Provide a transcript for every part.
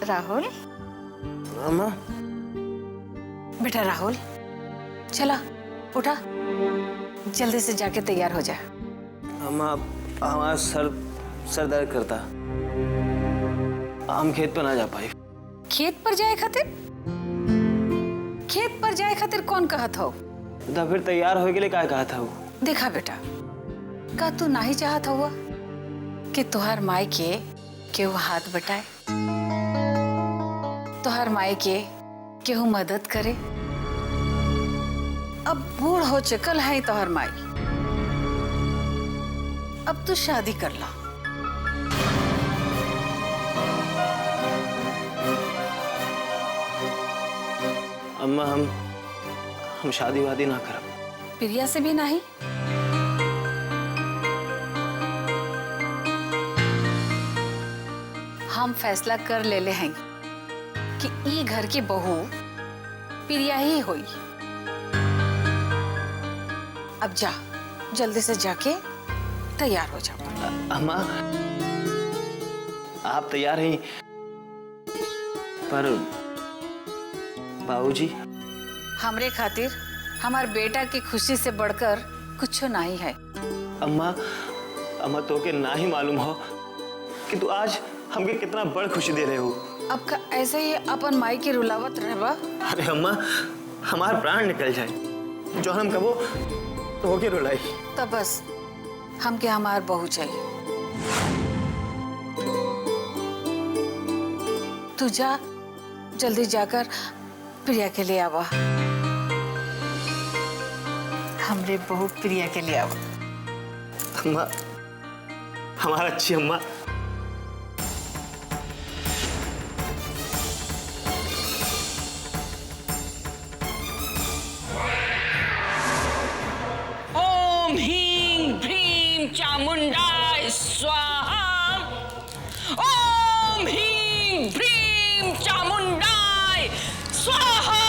राहुल। अम्मा। बेटा राहुल, चला उठा, जल्दी से जाके तैयार हो जा। अम्मा, हमारा सर दर्द करता, हम खेत पर ना जा पाए। खेत पर जाए खातिर? खेत पर जाए खातिर कौन कहत हो? तो फिर तैयार होने के लिए क्या कहा था वो? देखा बेटा, का तू नहीं चाहत हुआ कि तुहार माई के केहू हाथ बटाए, तुहार माई के केहू मदद करे? अब बूढ़ हो चुकल है तुहार माई, अब तू शादी कर ला। अम्मा, हम शादी वादी ना करब। प्रिया से भी नहीं? हम फैसला कर ले हैं कि ई घर की बहू प्रिया ही हुई। अब जा, जल्दी से जाके तैयार हो जाओ। अम्मा, आप तैयार हैं, पर बाबूजी? हमरे खातिर हमार बेटा की खुशी से बढ़कर कुछ नहीं है। अम्मा तो के ना ही मालूम हो कि तू आज हमके कितना बड़ खुशी दे रहे हो। अब का ऐसे ही अपन माई की रुलावत रहबा? अरे अम्मा, हमारा प्राण निकल जाए जो हम कबो तो के रुलाई। तब बस हमके हमार बहू चाहिए। तू जा, जल्दी जाकर प्रिया के लिए आवा, हमरे बहू प्रिया के लिए आवा। अम्मा, हमारा अच्छी अम्मा। ओम ह्रीं भ्रीं चामुंडाय स्वाहा। ओम ह्रीं भ्रीं चामुंडाय स्वाहा।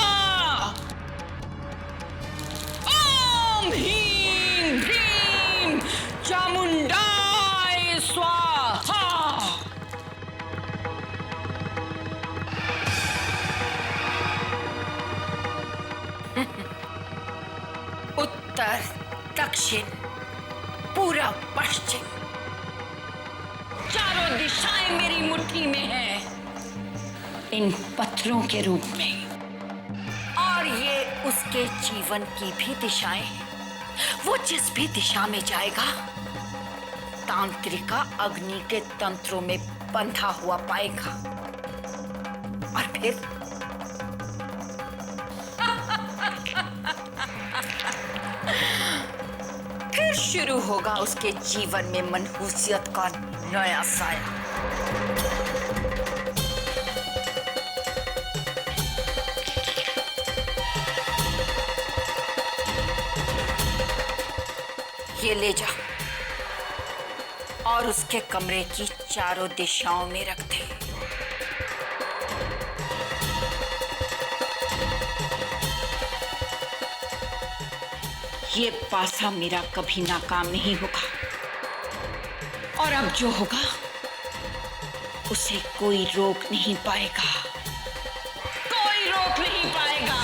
ओम ह्रीं भ्रीं चामुंडाय स्वाहा। उत्तर, दक्षिण, पूरब, पश्चिम, चारों दिशाएं मेरी मुट्ठी में है, इन पत्थरों के रूप में। और ये उसके जीवन की भी दिशाएं हैं। वो जिस भी दिशा में जाएगा, तांत्रिका अग्नि के तंत्रों में बंधा हुआ पाएगा। और फिर शुरू होगा उसके जीवन में मनहूसियत का नया साया। ये ले जा और उसके कमरे की चारों दिशाओं में रख दे। ये पासा मेरा कभी नाकाम नहीं होगा, और अब जो होगा उसे कोई रोक नहीं पाएगा, कोई रोक नहीं पाएगा।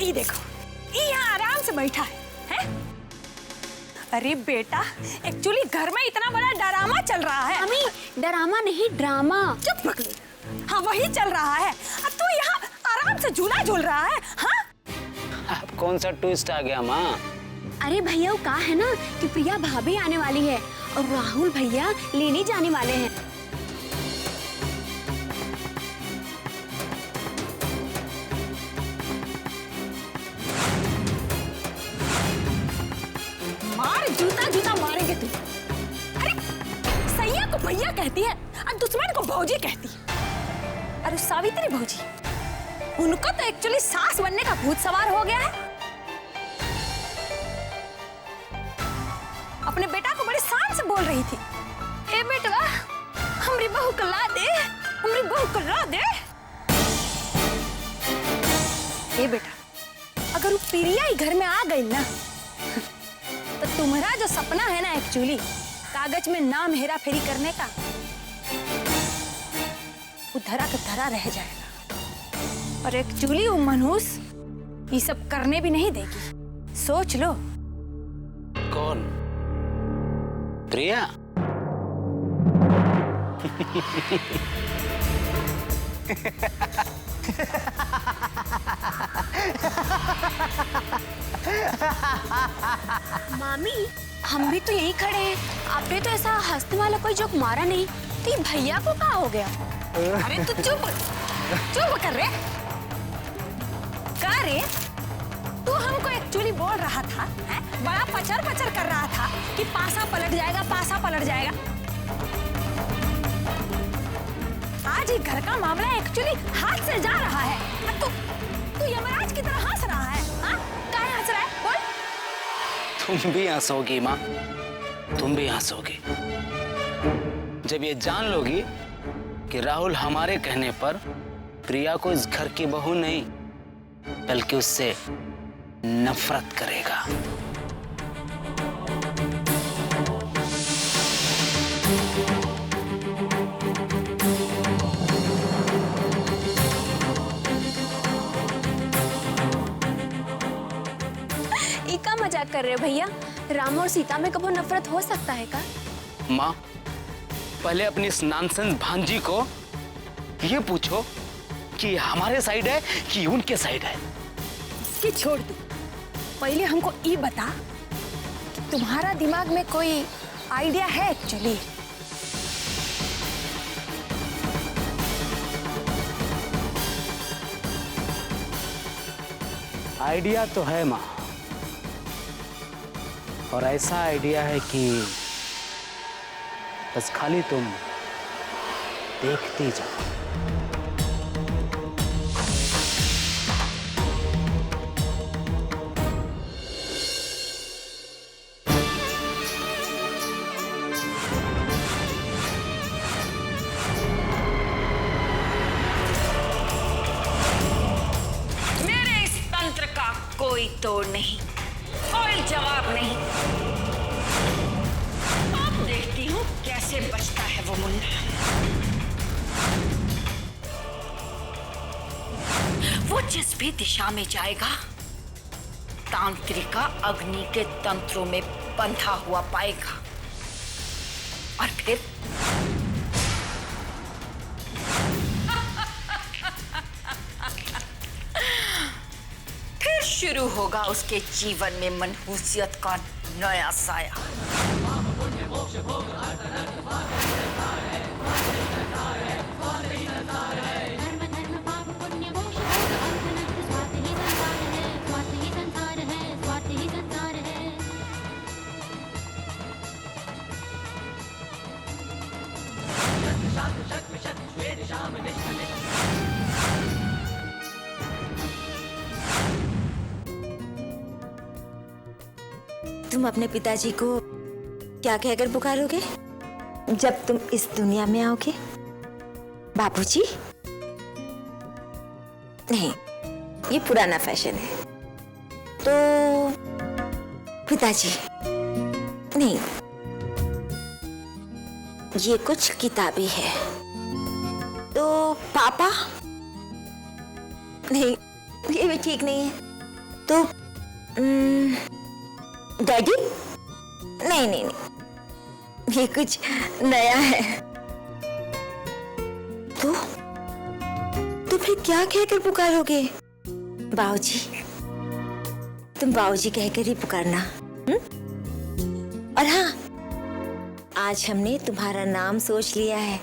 ये देखो, ये यहाँ आराम से बैठा है? अरे बेटा, एक्चुअली घर में इतना बड़ा ड्रामा चल रहा है। मम्मी, ड्रामा नहीं ड्रामा। चुप पकड़ी। हाँ, वही चल रहा है। अब तू यहाँ आराम से झूला झूल रहा है? हाँ? अब कौन सा ट्विस्ट आ गया माँ? अरे भैया, वो कहा है ना कि प्रिया भाभी आने वाली है और राहुल भैया लेने जाने वाले हैं। मार, जूता जूता मारेंगे तू। अरे सैया को भैया कहती है और दुश्मन को भौजी कहती है। अरे सावित्री भौजी, उनको तो एक्चुअली सास बनने का भूत सवार हो गया है। अपने बेटा को बड़ी शान से बोल रही थी, ए बेटवा, हमारी बहू को ला दे, हमारी बहू को ला दे। ये बेटा, अगर वो प्रिया ही घर में आ गई ना, तो तुम्हारा जो सपना है ना एक्चुअली कागज में नाम हेरा फेरी करने का, वो धरा का धरा रह जाएगा। और एक्चुअली वो मनहूस ये सब करने भी नहीं देगी, सोच लो। कौन? प्रिया? मामी, हम भी तो यहीं खड़े हैं। आपने तो ऐसा हंसने वाला कोई जोक मारा नहीं, तो ये भैया को क्या हो गया? अरे तू चुप चुप कर रे। का रे, तू हमको एक्चुअली बोल रहा था, है? बड़ा पचर पचर कर रहा था कि पासा पलट जाएगा, पासा पलट जाएगा। आज ही घर का मामला एक्चुअली हाथ से जा रहा है, तू यमराज की तरह हंस रहा है। हाँ, काहे हंस रहा है? बोल। तुम भी हंसोगी माँ, तुम भी हंसोगी जब ये जान लोगी कि राहुल हमारे कहने पर प्रिया को इस घर की बहू नहीं बल्कि उससे नफरत करेगा। इका मजाक कर रहे हो भैया? राम और सीता में कभी नफरत हो सकता है का? माँ, पहले अपनी इस नॉनसेंस भांजी को ये पूछो कि हमारे साइड है कि उनके साइड है। कि छोड़ दो, पहले हमको ये बता कि तुम्हारा दिमाग में कोई आइडिया है एक्चुअली? आइडिया तो है माँ, और ऐसा आइडिया है कि बस खाली तुम देखती जाओ। मेरे इस तंत्र का कोई तोड़ नहीं, कोई जवाब नहीं। अब देखती हूँ कैसे बचता है वो मुन्ना। वो जिस भी दिशा में जाएगा, तांत्रिका अग्नि के तंत्रों में बंधा हुआ पाएगा, और फिर शुरू होगा उसके जीवन में मनहूसियत का नया साया। तुम अपने पिताजी को क्या कहकर पुकारोगे जब तुम इस दुनिया में आओगे? बाबूजी? नहीं, ये पुराना फैशन है। तो पिताजी? नहीं, ये कुछ किताबी है। तो पापा? नहीं, ये भी ठीक नहीं है। तो डैडी? नहीं नहीं नहीं, ये कुछ नया है। तो फिर क्या कहकर पुकारोगे? बाऊजी? तुम बाऊजी कहकर ही पुकारना। और हाँ, आज हमने तुम्हारा नाम सोच लिया है।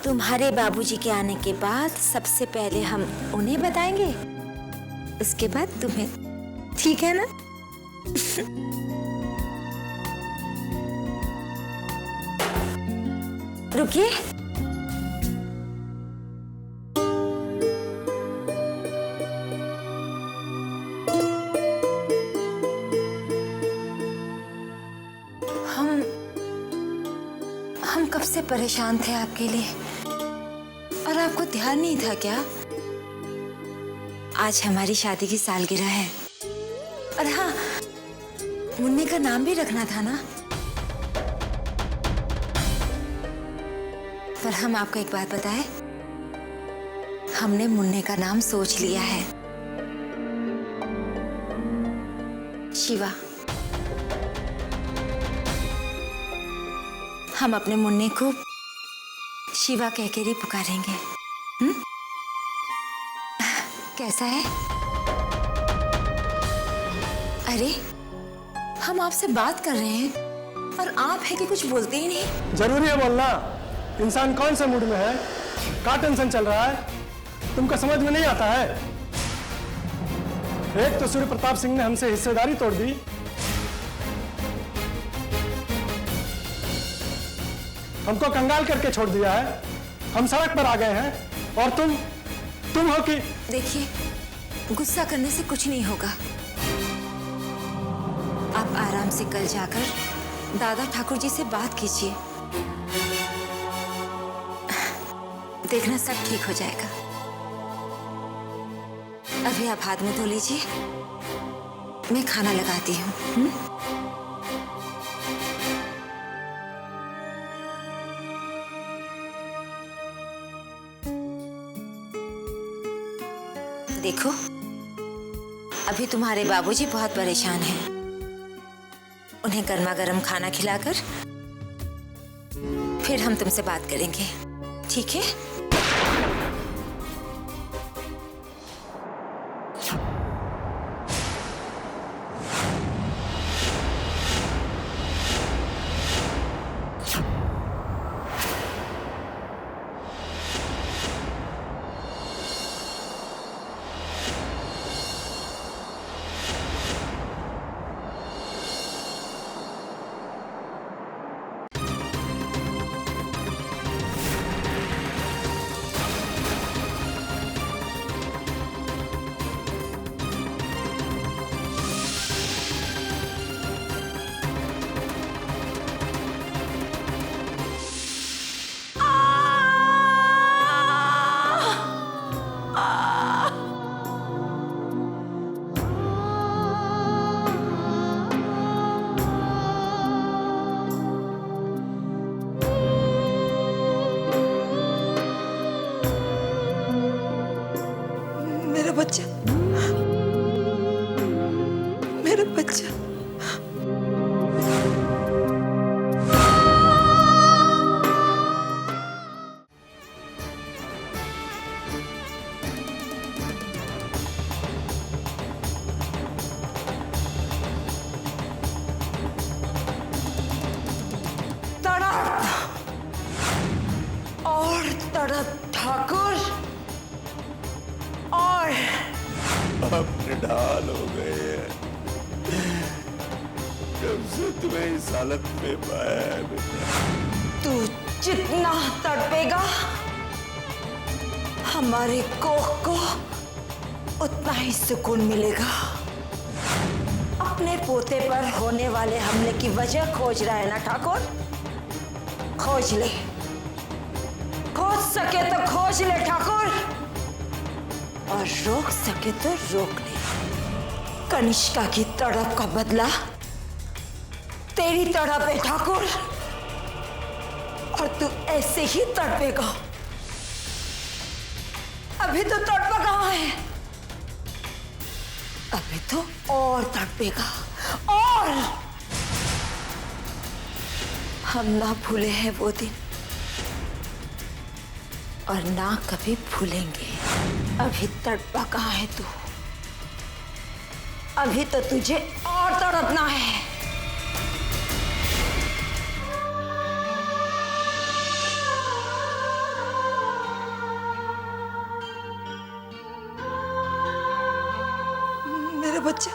तुम्हारे बाबूजी के आने के बाद सबसे पहले हम उन्हें बताएंगे, उसके बाद तुम्हें। ठीक है ना? रुकिए। हम कब से परेशान थे आपके लिए, और आपको ध्यान नहीं था क्या? आज हमारी शादी की सालगिरह है। और हाँ, मुन्ने का नाम भी रखना था ना। पर हम आपको एक बात बताएं, हमने मुन्ने का नाम सोच लिया है, शिवा। हम अपने मुन्ने को शिवा कहकर ही पुकारेंगे। कैसा है? अरे, हम आपसे बात कर रहे हैं और आप है कि कुछ बोलते ही नहीं। जरूरी है बोलना। इंसान कौन से मूड में है, क्या टेंशन चल रहा है, तुमको समझ में नहीं आता है। एक तो सूर्य प्रताप सिंह ने हमसे हिस्सेदारी तोड़ दी, हमको कंगाल करके छोड़ दिया है, हम सड़क पर आ गए हैं। और तुम हो कि... देखिए, गुस्सा करने से कुछ नहीं होगा। आप आराम से कल जाकर दादा ठाकुर जी से बात कीजिए, देखना सब ठीक हो जाएगा। अभी आप हाथ मुंह धो लीजिए, मैं खाना लगाती हूँ। देखो, अभी तुम्हारे बाबूजी बहुत परेशान हैं। उन्हें गर्मा गर्म खाना खिलाकर फिर हम तुमसे बात करेंगे, ठीक है? बच्चा, मेरा बच्चा। तड़प और तड़प ठाकुर, और अब निढाल हो गए हैं। जब से तुम्हें इस हालत में पाया है बेटा। तू जितना तड़पेगा हमारे कोख को उतना ही सुकून मिलेगा। अपने पोते पर होने वाले हमले की वजह खोज रहा है ना ठाकुर? खोज ले, खोज सके तो खोज ले ठाकुर, और रोक सके तो रोक ले। कनिष्का की तड़प का बदला तेरी तड़प है ठाकुर, और तू ऐसे ही तड़पेगा। अभी तो तड़पा कहाँ है, अभी तो और तड़पेगा। और हम ना भूले हैं वो दिन, और ना कभी भूलेंगे। अभी तड़पा कहाँ है तू, अभी तो तुझे और तड़पना है। मेरा बच्चा,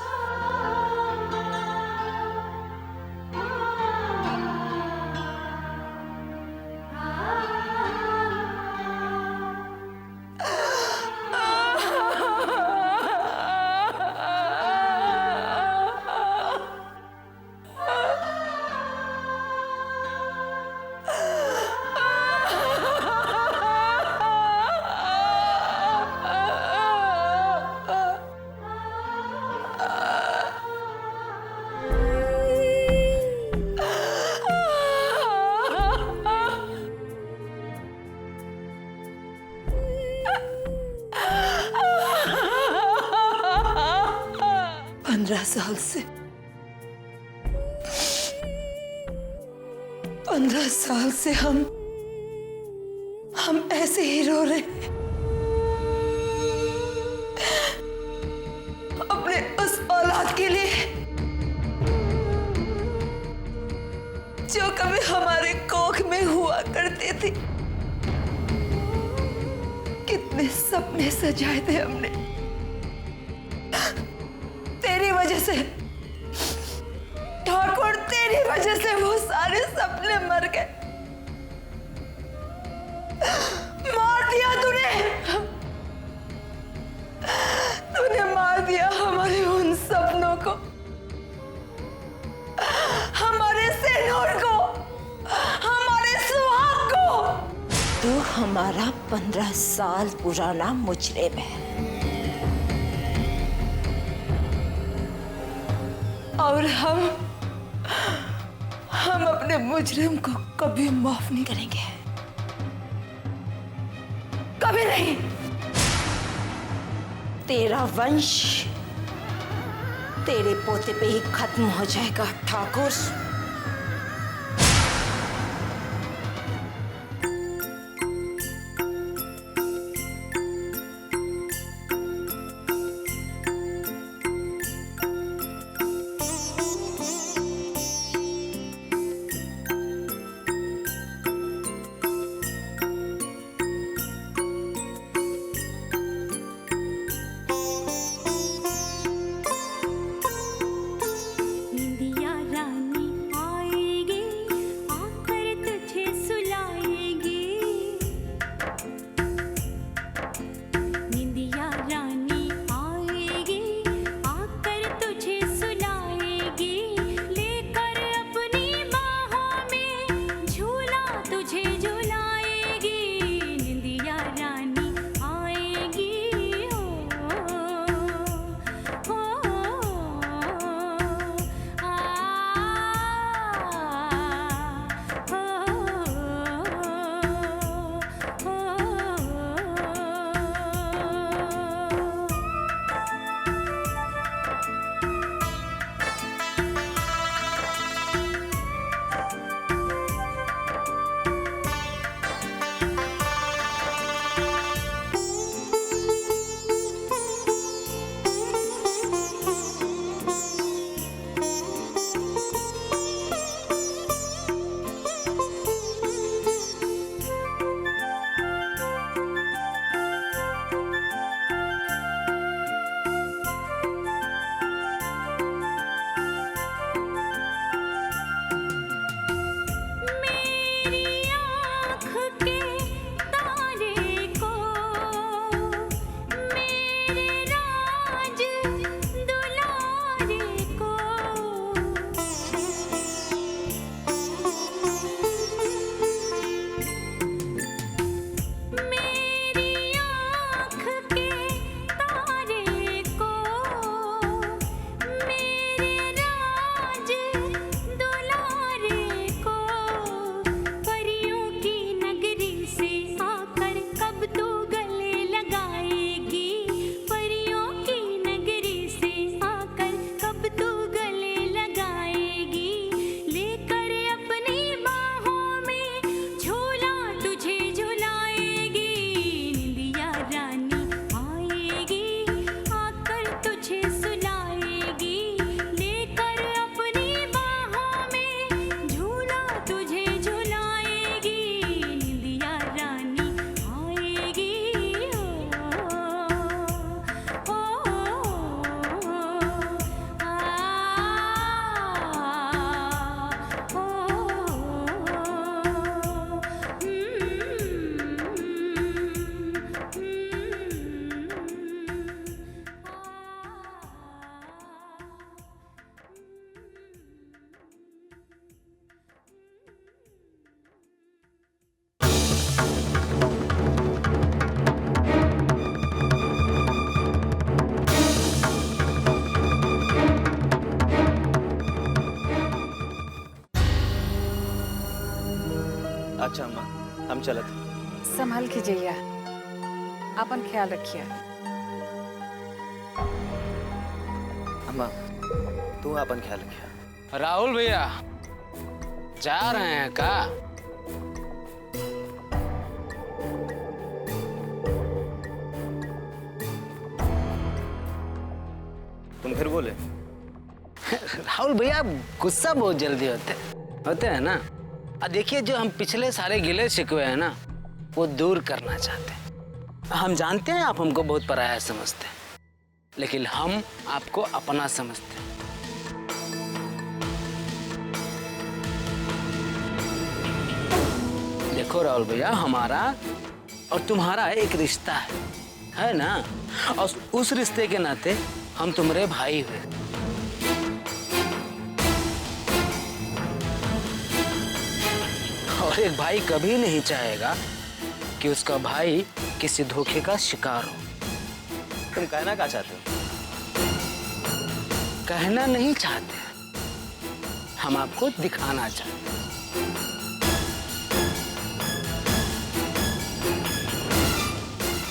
15 साल से 15 साल से हम ऐसे ही रो रहे हैं अपने उस औलाद के लिए जो कभी हमारे कोख में हुआ करते थे। कितने सपने सजाए थे हमने, तेरी वजह से ठाकुर, तेरी वजह से वो सारे सपने मर गए। मार दिया तूने मार दिया हमारे उन सपनों को, हमारे सिंदूर को, हमारे सुहाग को। तू हमारा 15 साल पुराना मुजरिम है और हम अपने मुजरिम को कभी माफ नहीं करेंगे, कभी नहीं। तेरा वंश तेरे पोते पे ही खत्म हो जाएगा ठाकुर। अच्छा अम्मा, हम चलत। संभल के जइया, अपन ख्याल रखिए। अम्मा तू अपन ख्याल रखिया। राहुल भैया जा रहे हैं का? तुम फिर बोले? राहुल भैया गुस्सा बहुत जल्दी होते हैं ना। अब देखिए, जो हम पिछले सारे गिले शिकवे हैं ना, वो दूर करना चाहते हैं। हम जानते हैं आप हमको बहुत पराया समझते हैं, लेकिन हम आपको अपना समझते हैं। देखो राहुल भैया, हमारा और तुम्हारा एक रिश्ता है ना, और उस रिश्ते के नाते हम तुम्हारे भाई हुए। और एक भाई कभी नहीं चाहेगा कि उसका भाई किसी धोखे का शिकार हो। तुम कहना क्या चाहते हो? कहना नहीं चाहते, हम आपको दिखाना चाहते हैं।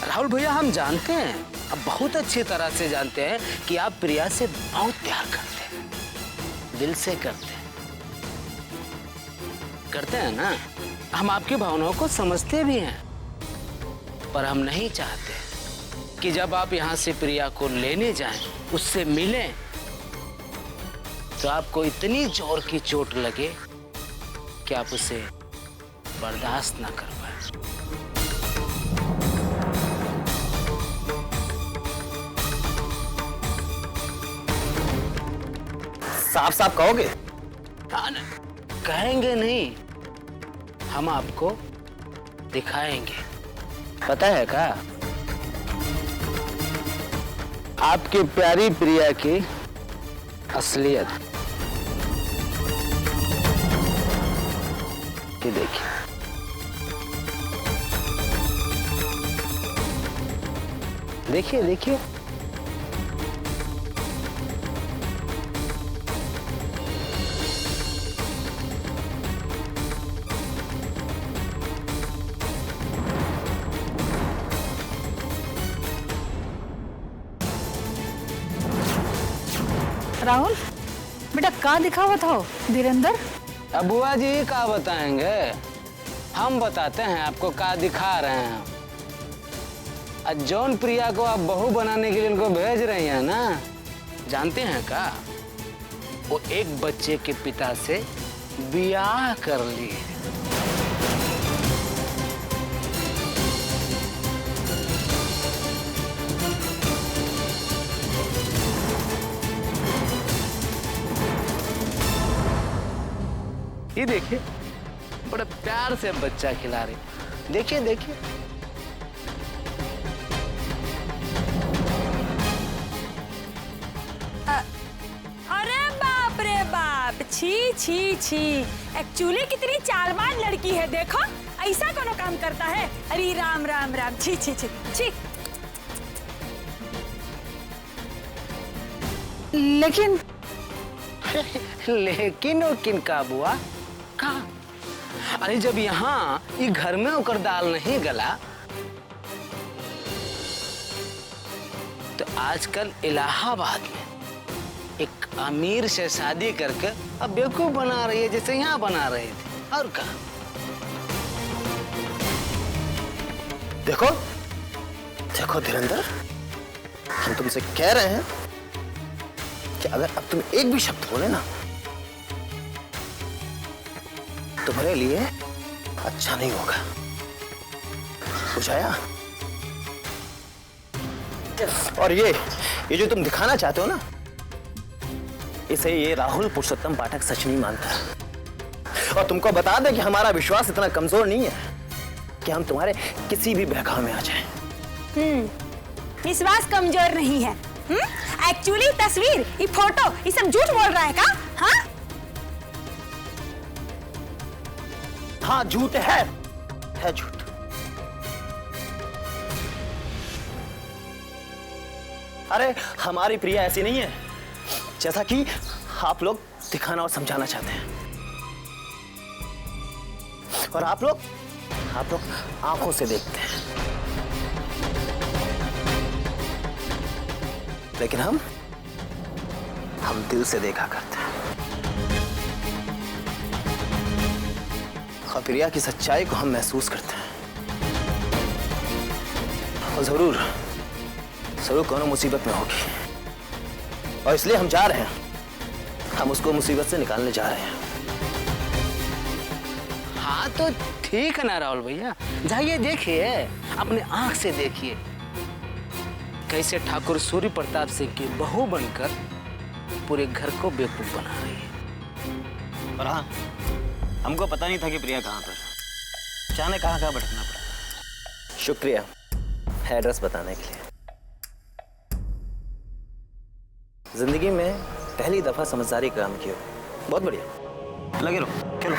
राहुल भैया, हम जानते हैं, अब बहुत अच्छी तरह से जानते हैं कि आप प्रिया से बहुत प्यार करते हैं, दिल से करते हैं ना। हम आपकी भावनाओं को समझते भी हैं, पर हम नहीं चाहते कि जब आप यहाँ से प्रिया को लेने जाएं, उससे मिलें, तो आपको इतनी जोर की चोट लगे कि आप उसे बर्दाश्त ना कर पाए। साफ साफ कहोगे? कहेंगे नहीं, हम आपको दिखाएंगे। पता है क्या, आपकी प्यारी प्रिया की असलियत ये देखिए। देखिए देखिए, राहुल बेटा, कहाँ दिखावत हो धीरेंद्र? अबुआ जी का बताएंगे, हम बताते हैं आपको क्या दिखा रहे हैं। जौन प्रिया को आप बहू बनाने के लिए उनको भेज रही हैं ना, जानते हैं क्या, वो एक बच्चे के पिता से ब्याह कर लिए। ये देखिए, बड़े प्यार से बच्चा खिला रही। देखिए देखिए, अरे बाप रे बाप, छी छी छी, एक्चुअली कितनी चालबाज लड़की है। देखो, ऐसा कोनो काम करता है? अरे राम राम राम, छी छी छी छी। लेकिन लेकिन वो किनका बुआ का? अरे जब यहाँ ये घर में होकर दाल नहीं गला, तो आजकल इलाहाबाद में एक अमीर से शादी करके अब बेवकूफ बना रही है, जैसे यहाँ बना रही थी। और क्या? देखो देखो धीरेंद्र, हम तुमसे कह रहे हैं कि अगर अब तुम एक भी शब्द बोले ना, तुम्हारे लिए अच्छा नहीं होगा, बुझाया? और ये जो तुम दिखाना चाहते हो ना, इसे ये राहुल पुरुषोत्तम पाठक सच नहीं मानता। और तुमको बता दें कि हमारा विश्वास इतना कमजोर नहीं है कि हम तुम्हारे किसी भी बहकावे में आ जाएं। विश्वास कमजोर नहीं है। एक्चुअली तस्वीर, ये फोटो, ये सब झूठ बोल रहा है का? हाँ हाँ, झूठ है झूठ। अरे हमारी प्रिया ऐसी नहीं है जैसा कि आप लोग दिखाना और समझाना चाहते हैं। और आप लोग आंखों से देखते हैं, लेकिन हम दिल से देखा करते हैं। और प्रिया की सच्चाई को हम महसूस करते हैं। और जरूर कोनो मुसीबत में होगी, और इसलिए हम जा रहे हैं। हम उसको मुसीबत से निकालने जा रहे हैं। हाँ तो ठीक है ना राहुल भैया, जाइए देखिए, अपने आंख से देखिए कैसे ठाकुर सूर्य प्रताप सिंह की बहू बनकर पूरे घर को बेवकूफ बना रही है। और हाँ, हमको पता नहीं था कि प्रिया कहाँ पर, जाने कहाँ भटकना पड़ा। शुक्रिया एड्रेस बताने के लिए। जिंदगी में पहली दफा समझदारी काम की हो, बहुत बढ़िया। लगे रहो, चलो।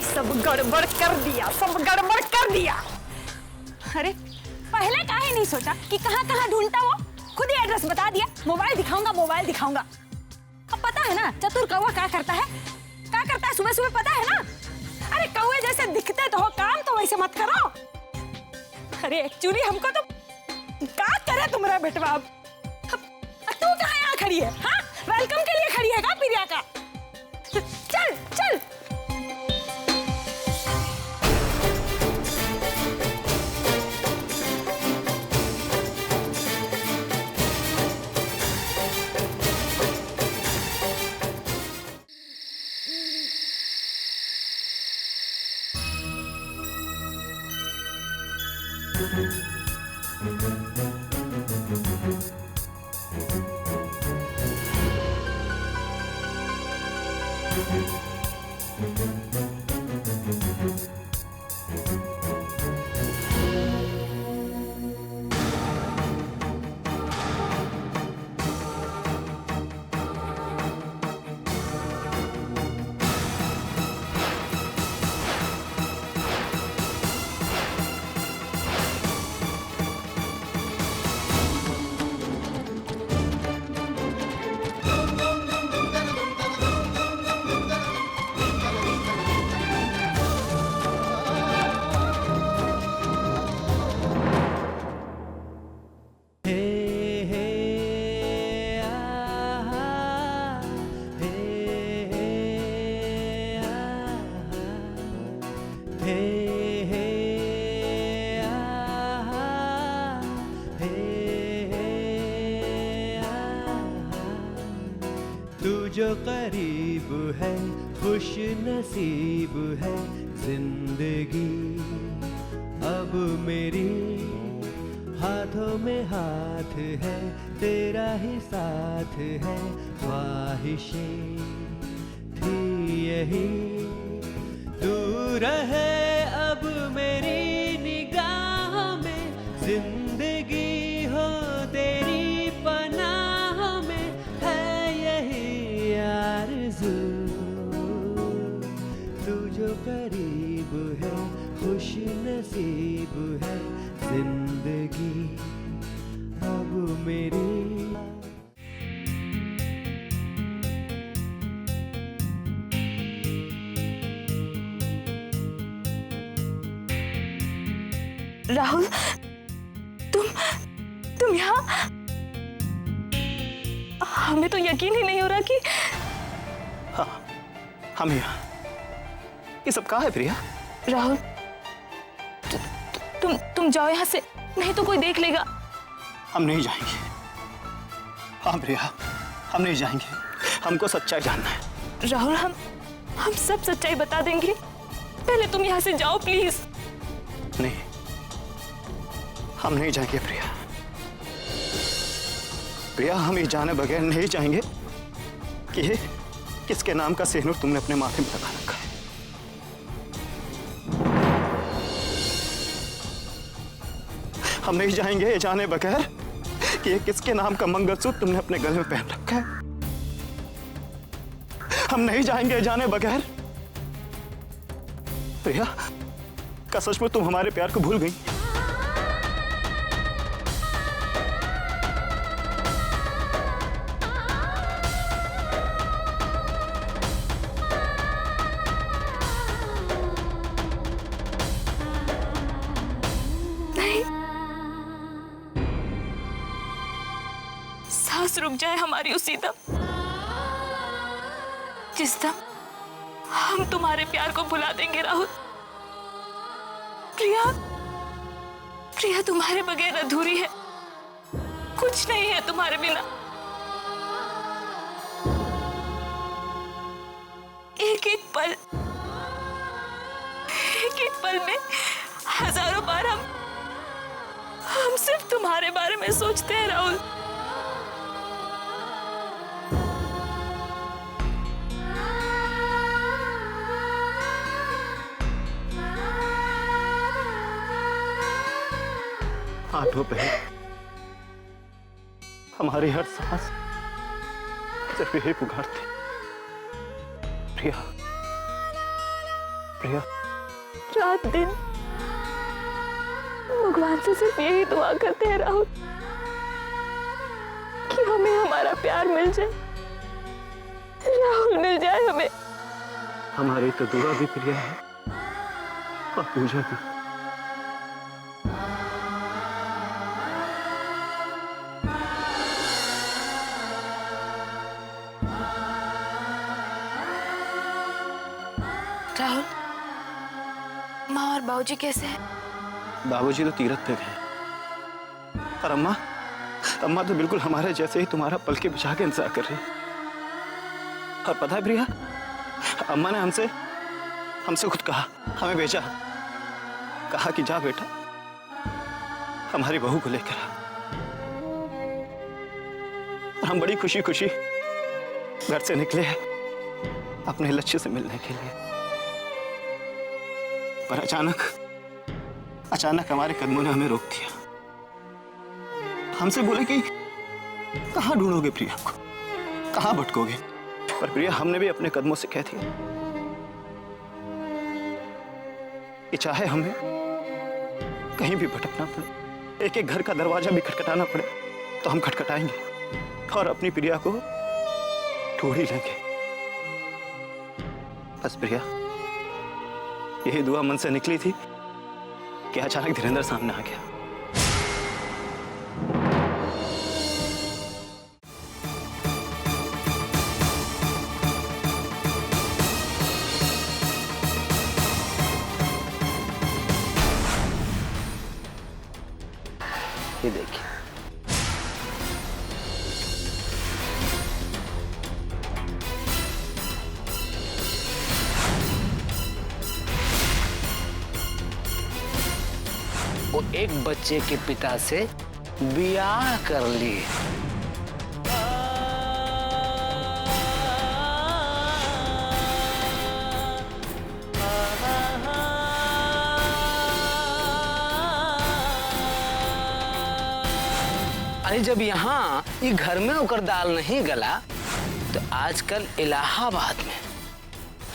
सब गड़बड़ कर दिया, सब गड़बड़ कर दिया। अरे पहले काहे नहीं सोचा कि कहाँ कहाँ ढूंढता वो? खुद ही एड्रेस बता दिया, मोबाइल दिखाऊंगा, मोबाइल दिखाऊंगा। अब पता है ना चतुर कौवा क्या करता है? क्या करता है सुबह सुबह, पता है ना? अरे कौवे जैसे दिखते तो हो, काम तो वैसे मत करो। अरे एक्चुअली हमको तो क्या करे तुम्हारा बेटवा। अब तू कहाँ यहाँ खड़ी है? हाँ, वेलकम के लिए खड़ी है क्या प्रिया का? चल चल। जो करीब है खुश नसीब है जिंदगी, अब मेरी हाथों में हाथ है, तेरा ही साथ है। ख्वाहिशें थी यही, तू रहे अब मेरी निगाह में, जिंदगी हो तेरी पनाह में, है यही आरज़ू। तू जो करीब है खुश नसीब है जिंदगी, अब मेरी। राहुल, तुम यहाँ? हमें तो यकीन ही नहीं हो रहा कि हाँ, हम यहाँ। ये सब कहाँ है प्रिया? राहुल, तुम जाओ यहाँ से, नहीं तो कोई देख लेगा। हम नहीं जाएंगे। हाँ प्रिया, हम नहीं जाएंगे, हमको सच्चाई जानना है। राहुल, हम सब सच्चाई बता देंगे, पहले तुम यहाँ से जाओ प्लीज। नहीं, हम नहीं जाएंगे प्रिया। प्रिया, हम ये जाने बगैर नहीं जाएंगे कि ये किसके नाम का सिंदूर तुमने अपने माथे में लगा रखा है। हम नहीं जाएंगे ये जाने बगैर कि ये किसके नाम का मंगलसूत्र तुमने अपने गले में पहन रखा है। हम नहीं जाएंगे जाने बगैर। प्रिया, क्या सच में तुम हमारे प्यार को भूल गई? रुक जाए हमारी उसी दम, जिस दम हम तुम्हारे प्यार को भुला देंगे राहुल। प्रिया, प्रिया तुम्हारे बगैर अधूरी है, कुछ नहीं है तुम्हारे बिना। एक एक पल में हजारों बार हम सिर्फ तुम्हारे बारे में सोचते हैं राहुल। आठों पहर हमारी हर सांस सिर्फ यही पुकारती, प्रिया प्रिया। रात दिन भगवान से सिर्फ यही दुआ करते हैं राहुल कि हमें हमारा प्यार मिल जाए, राहुल मिल जाए हमें। हमारी तो दुआ भी प्रिया है और पूजा भी। राहुल, माँ और बाबूजी कैसे हैं? बाबूजी तो तीरथ पे गए और अम्मा तो बिल्कुल हमारे जैसे ही तुम्हारा पलके बिछा के इंतजार कर रही। और पता है प्रिया, अम्मा ने हमसे खुद कहा, हमें भेजा, कहा कि जा बेटा हमारी बहू को लेकर आ। और हम बड़ी खुशी खुशी घर से निकले हैं अपने लक्ष्य से मिलने के लिए। पर अचानक हमारे कदमों ने हमें रोक दिया। हमसे बोले कि कहां ढूंढोगे प्रिया को, कहां भटकोगे। पर प्रिया, हमने भी अपने कदमों से कह दिया कि चाहे हमें कहीं भी भटकना पड़े, एक एक घर का दरवाजा भी खटखटाना पड़े, तो हम खटखटाएंगे और अपनी प्रिया को ढूंढ ही लेंगे। बस प्रिया, यही दुआ मन से निकली थी कि अचानक धीरेंद्र सामने आ गया। ये देखिए, वो एक बच्चे के पिता से ब्याह कर ली। अरे जब यहाँ ये घर में होकर दाल नहीं गला, तो आजकल इलाहाबाद में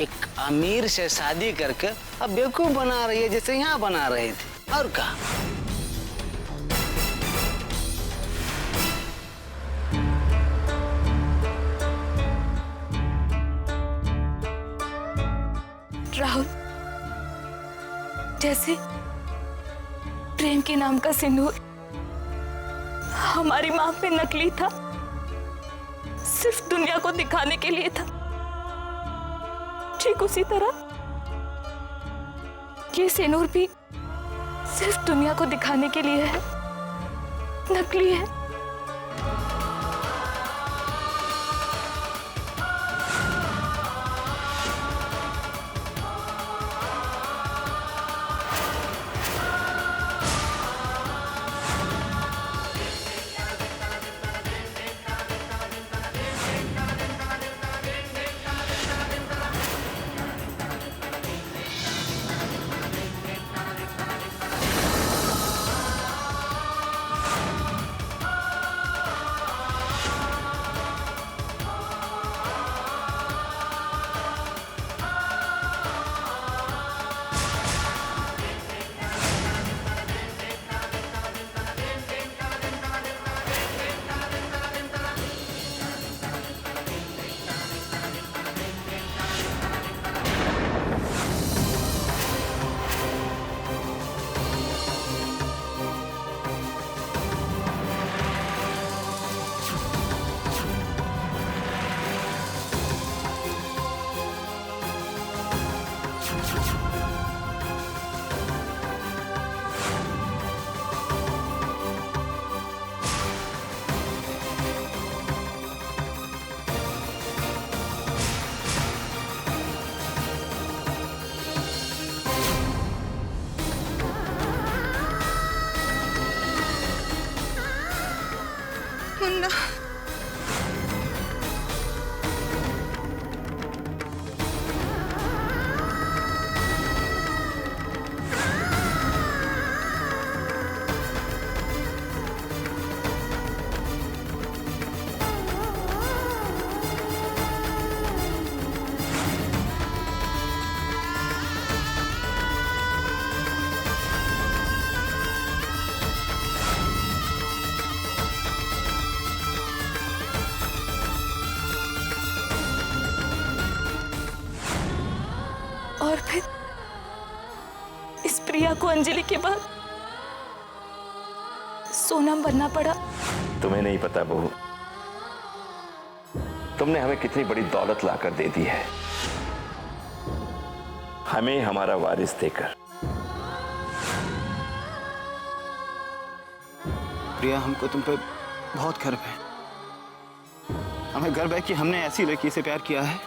एक अमीर से शादी करके अब बेवकूफ बना रही है, जैसे यहाँ बना रही थी। और कहा राहुल, जैसे प्रेम के नाम का सिंदूर हमारी मांग में नकली था, सिर्फ दुनिया को दिखाने के लिए था, ठीक उसी तरह ये सिंदूर भी सिर्फ दुनिया को दिखाने के लिए है, नकली है। ना। और फिर इस प्रिया को अंजलि के बाद सोनम बनना पड़ा। तुम्हें नहीं पता बहू, तुमने हमें कितनी बड़ी दौलत लाकर दे दी है, हमें हमारा वारिस देकर। प्रिया, हमको तुम पे बहुत गर्व है। हमें गर्व है कि हमने ऐसी लड़की से प्यार किया है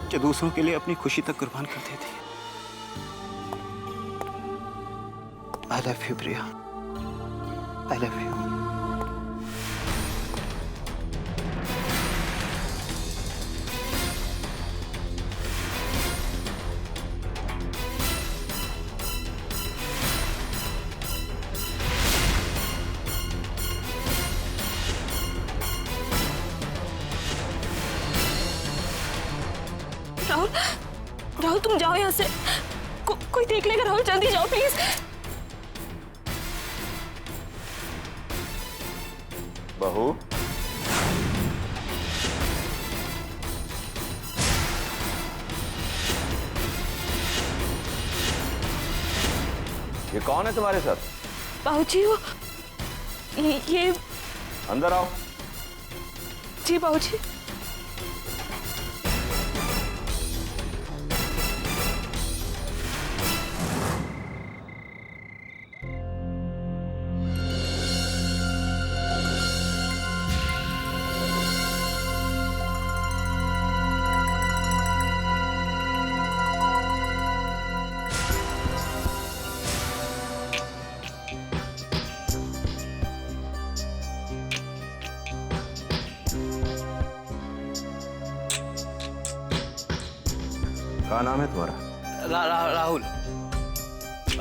जो दूसरों के लिए अपनी खुशी तक कुर्बान कर देती है। I love you, Priya. I love you। Rahul, Rahul तुम जाओ यहाँ से। कोई देख लेगा। राहुल जल्दी जाओ प्लीज। बहू, ये कौन है तुम्हारे साथ? बाबूजी वो ये अंदर आओ। जी बाबूजी। क्या नाम है तुम्हारा? राहुल।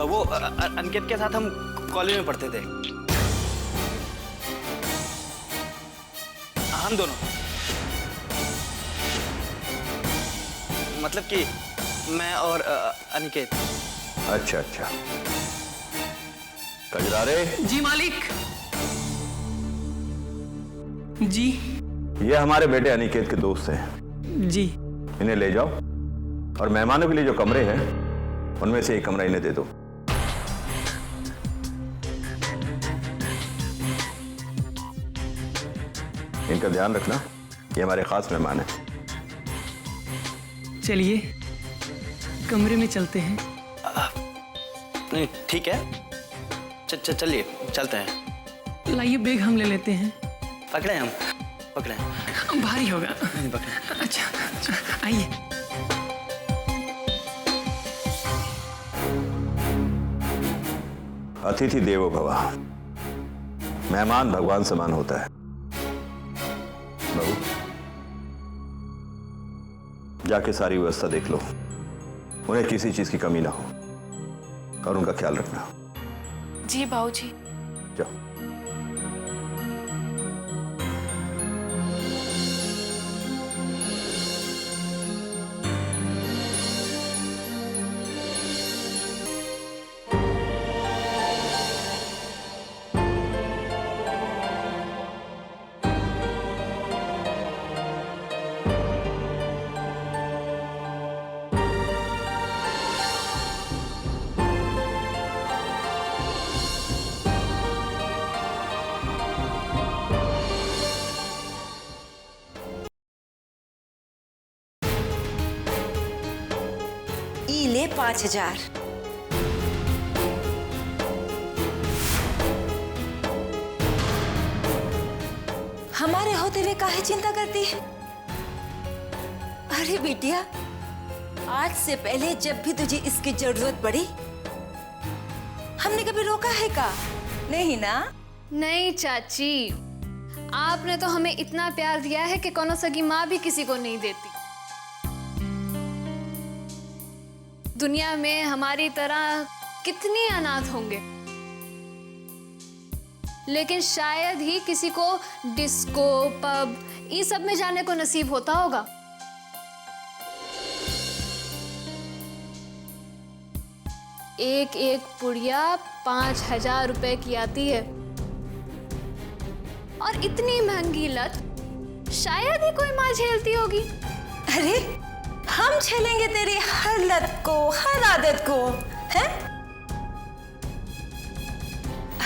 वो अंकित के साथ हम कॉलेज में पढ़ते थे। हम दोनों, मतलब कि मैं और अनिकेत। अच्छा अच्छा। कजरारे। जी मालिक। जी। ये हमारे बेटे अनिकेत के दोस्त हैं। जी। इन्हें ले जाओ और मेहमानों के लिए जो कमरे हैं उनमें से एक कमरा इन्हें दे दो। इनका ध्यान रखना, ये हमारे खास मेहमान हैं। चलिए कमरे में चलते हैं। नहीं ठीक है, चलिए चलते हैं। लाइए बैग हम ले लेते हैं। पकड़े हम, पकड़े। भारी होगा। नहीं पकड़े। अच्छा आइए। अतिथि देवो भव। मेहमान भगवान समान होता है। बहू, जाके सारी व्यवस्था देख लो, उन्हें किसी चीज की कमी ना हो और उनका ख्याल रखना। जी बाबूजी। जाओ। ले 5000। हमारे होते हुए काहे चिंता करती है? अरे बिटिया, आज से पहले जब भी तुझे इसकी जरूरत पड़ी हमने कभी रोका है का? नहीं ना? नहीं चाची, आपने तो हमें इतना प्यार दिया है कि कोनो सगी माँ भी किसी को नहीं देती। दुनिया में हमारी तरह कितने अनाथ होंगे, लेकिन शायद ही किसी को डिस्को, पब, ये सब में जाने को नसीब होता होगा। एक एक पुड़िया 5,000 रुपए की आती है, और इतनी महंगी लत शायद ही कोई माँ झेलती होगी। अरे हम झेलेंगे तेरी हर लत को, हर आदत को, है?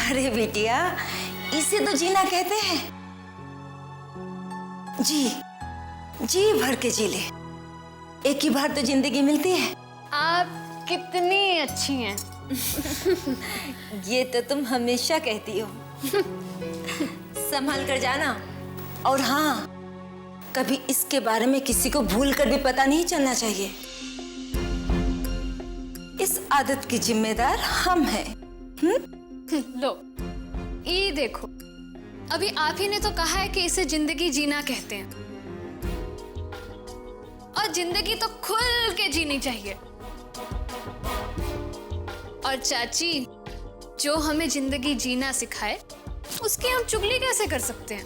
अरे बिटिया, इसे तो जीना कहते हैं। जी भर के जी ले, एक ही बार तो जिंदगी मिलती है। आप कितनी अच्छी हैं। ये तो तुम हमेशा कहती हो। संभल कर जाना, और हाँ, कभी इसके बारे में किसी को भूल कर भी पता नहीं चलना चाहिए। इस आदत की जिम्मेदार हम हैं। लो, ये देखो, अभी आप ही ने तो कहा है कि इसे जिंदगी जीना कहते हैं, और जिंदगी तो खुल के जीनी चाहिए। और चाची, जो हमें जिंदगी जीना सिखाए, उसकी हम चुगली कैसे कर सकते हैं?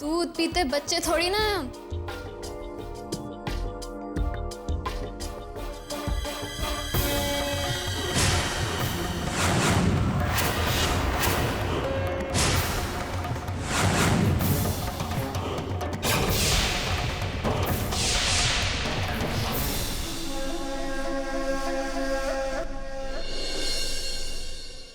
दूध पीते बच्चे थोड़ी ना हम।